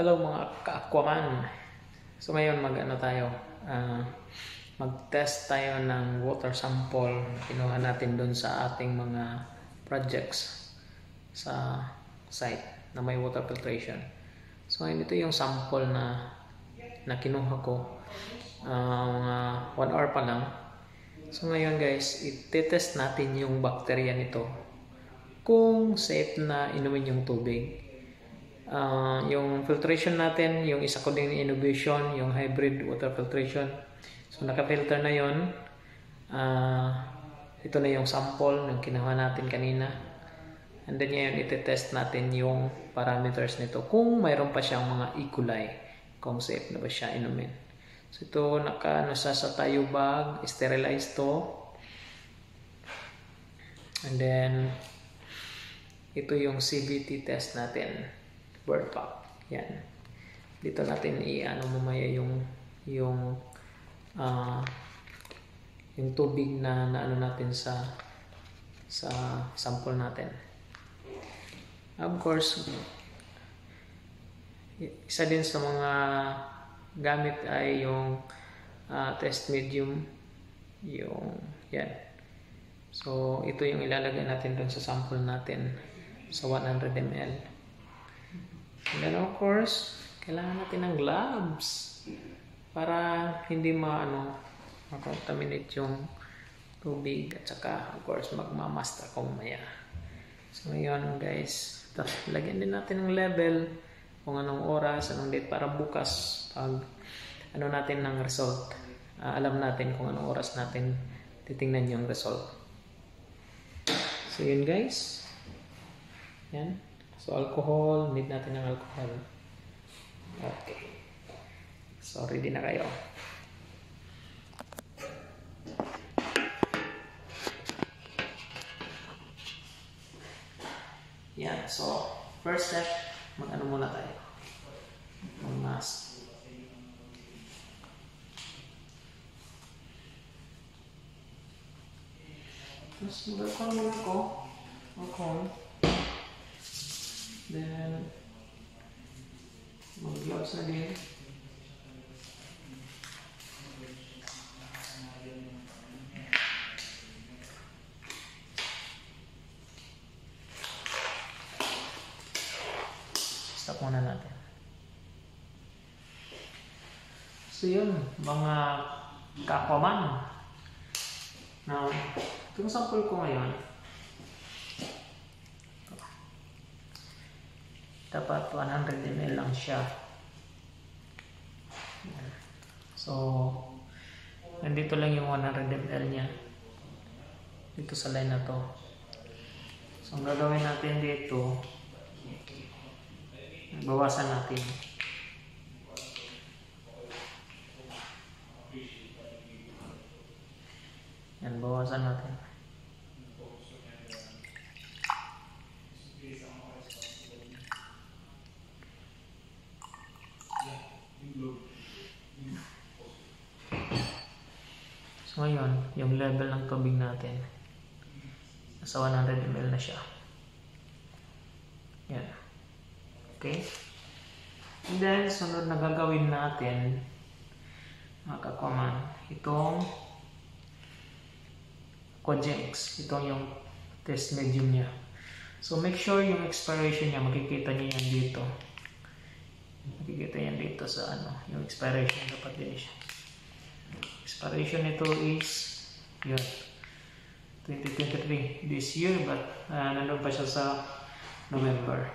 Hello mga ka-Aquaman. So ngayon mag-test tayo ng water sample na kinuha natin doon sa ating mga projects sa site na may water filtration. So ngayon ito yung sample na kinuha ko mga 1 hour pa lang. So ngayon guys, i-test natin yung bacteria nito kung safe na inumin yung tubig. Yung filtration natin, yung isa ko din innovation, yung hybrid water filtration. So naka-filter na yon. Ito na yung sample ng kinuha natin kanina. And then ngayon iti-test natin yung parameters nito kung mayroon pa siyang mga E. coli, kung safe na ba siya inumin. So ito nasa sa tayo bag, sterilize to. And then ito yung CBT test natin, bird pack. Yan. Dito natin mamaya yung tubig na natin sa sample natin. Of course, isa din sa mga gamit ay yung test medium, yung yan. So ito yung ilalagay natin dun sa sample natin sa 100 ml. And then of course, kailangan natin ng gloves para hindi ma-contaminate yung tubig, at saka of course magmamasta ako mamaya. So ngayon guys, lagyan din natin ng level kung anong oras, anong date, para bukas pag natin ng result, alam natin kung anong oras natin titingnan yung result. So yun guys, yan. So alcohol, need natin ng alcohol. Okay. So ready na kayo. Yan. So first step, muna tayo. Mag-mask. Tapos mag-alcohol muna ako. Alcohol. Then mag-gloves na din. Stop muna natin. So yun, mga ka-Aquaman. Now, itong sample ko ngayon, dapat 100 ml lang siya. So nandito lang yung 100 ml niya dito sa line na to. So ang gagawin natin dito, bawasan natin. Yan, bawasan natin. So ngayon, yung level ng tubig natin nasa 100 ml na siya. Yan. Okay? And then, sunod na gagawin natin, mga ka-Aquaman, itong Cogenex. Itong yung test medium niya. So make sure yung expiration niya, makikita niyo yan dito. Makikita yan dito sa yung expiration, dapat din siya. Expiration nito is yun, 2023 this year, but nandun pa siya sa November.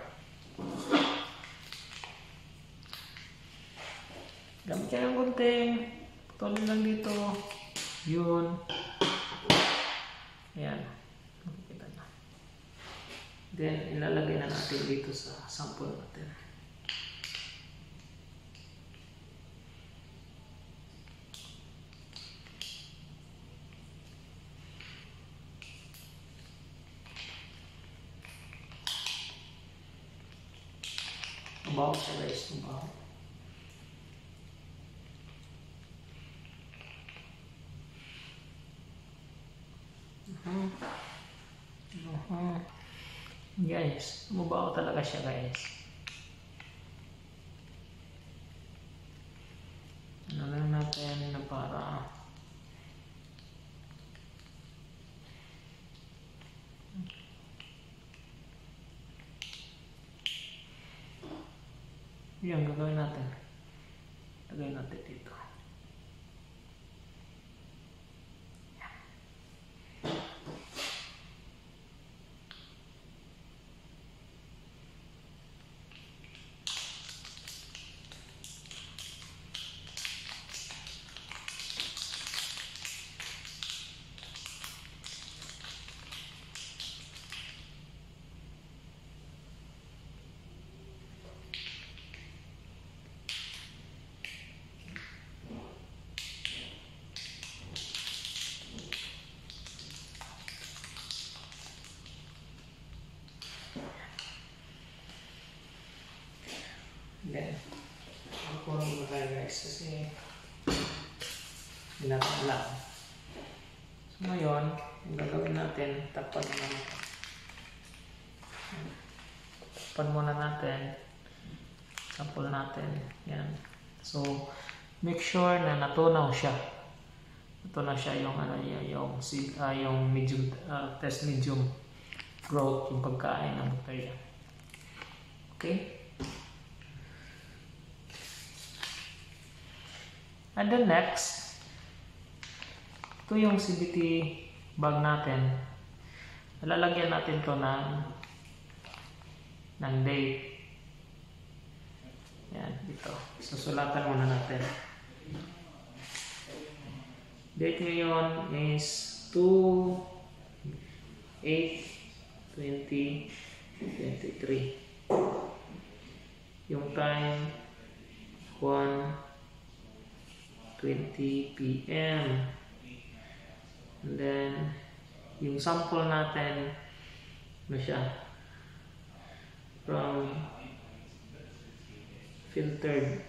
Gamit ka ng gunting, putulin lang dito, yun. Ayan, makikita na. Then ilalagay na natin dito sa sample natin. Mabaho siya guys, mabaho. Guys, mabaho talaga siya guys. Yan, gagawin natin. Lagay natin dito. Then, ako rin tayo guys kasi hindi natin alam. So ngayon, yung gagawin natin, takpan muna natin. Takpan muna natin. Sample natin. Yan. So, make sure na natunaw siya. Natunaw siya yung ano niya, yung medium, test medium growth, yung pagkain ng bacteria. Okay? And then next, ito yung CBT bag natin. Lalagyan natin to ng date. Yan, dito. Susulatan muna natin. Date ngayon is 2/8/2023. Yung time 1:20 PM. And then yung sample natin ano siya, from filtered.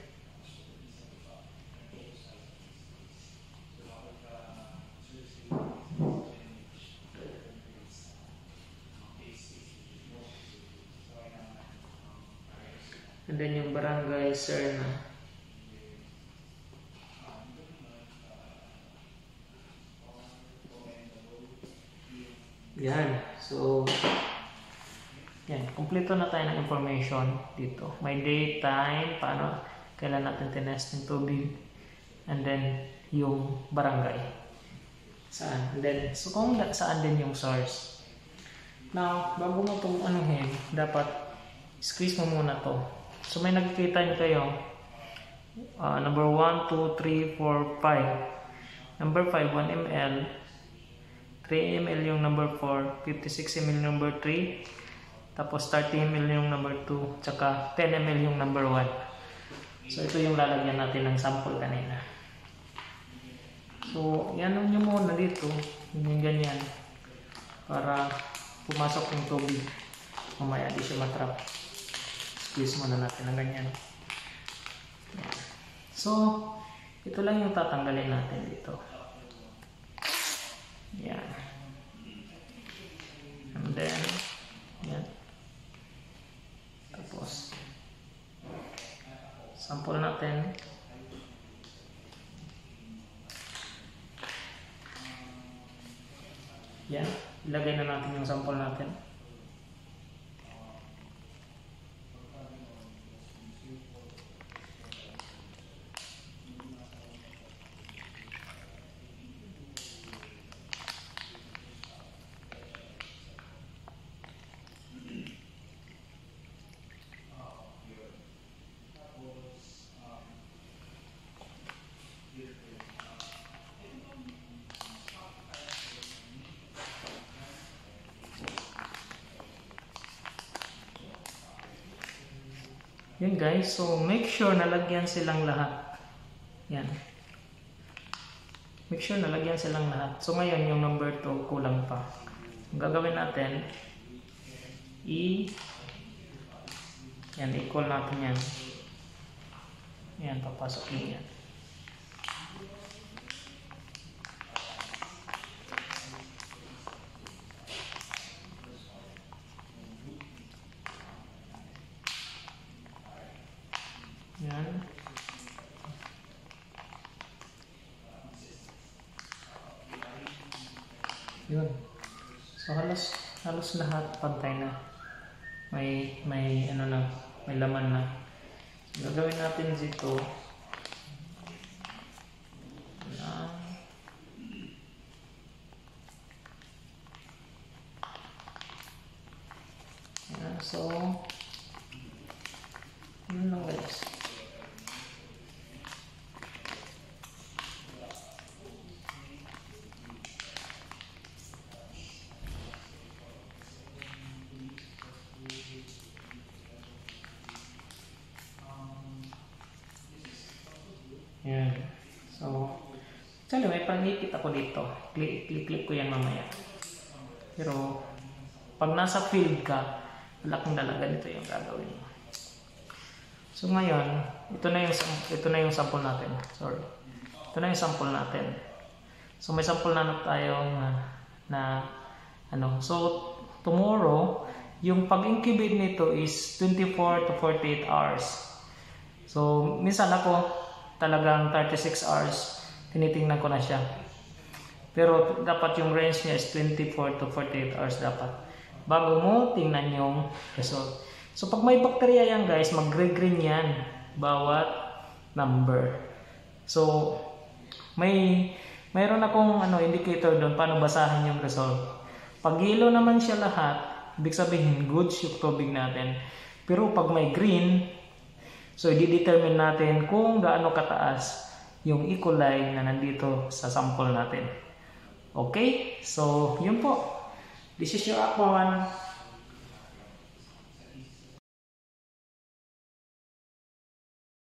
And then yung barangay Serna. Yan. So, yan. Kompleto na tayo ng information dito. May date, time, paano, kailan natin tinest ng tubig, and then yung barangay. Saan? And then, so kung saan din yung source. Now, bago mo itong anuhin, dapat squeeze mo muna to. So, may nakikita nyo kayo, number 1, 2, 3, 4, 5. Number 5, 1 ml. 3 ml yung number 4, 56 ml yung number 3, tapos 30 ml yung number 2, tsaka 10 ml yung number 1. So ito yung lalagyan natin ng sample kanina. So yan nyo muna dito, yung ganyan, para pumasok yung tubig. Mamaya di siya matrap. Squeeze muna natin ng ganyan. Yan. So ito lang yung tatanggalin natin dito. Yan. And then, yan. Tapos, sample natin. Yan. Ilagay na natin yung sample natin. Yan guys, so make sure nalagyan silang lahat. Yan. Make sure nalagyan silang lahat. So ngayon yung number 2 kulang pa. Ang gagawin natin, yan, equal natin yan. Yan, papasok din yan. Yan. Yun. So halos lahat pantay na. May ano na, may laman na. Gagawin natin dito na yan. So yun lang guys. Yan. So, actually may panipit ako dito. Click ko yan mamaya. Pero, pag nasa field ka, wala kang dalaga nito yung gagawin mo. So, ngayon, ito na yung sample natin. Sorry. Ito na yung sample natin. So, may sample na tayong So, tomorrow, yung pag-incubate nito is 24 to 48 hours. So, minsan ako, talagang 36 hours tinitingnan ko na siya, pero dapat yung range niya is 24 to 48 hours dapat bago mo tingnan yung result. So pag may bacteria yan guys, mag-green yan bawat number. So mayroon akong indicator doon paano basahin yung result. Pag yellow naman siya lahat, ibig sabihin goods yung tubig natin. Pero pag may green, so, i-determine natin kung gaano kataas yung E. coli na nandito sa sample natin. Okay? So, yun po. This is your Aqua 1.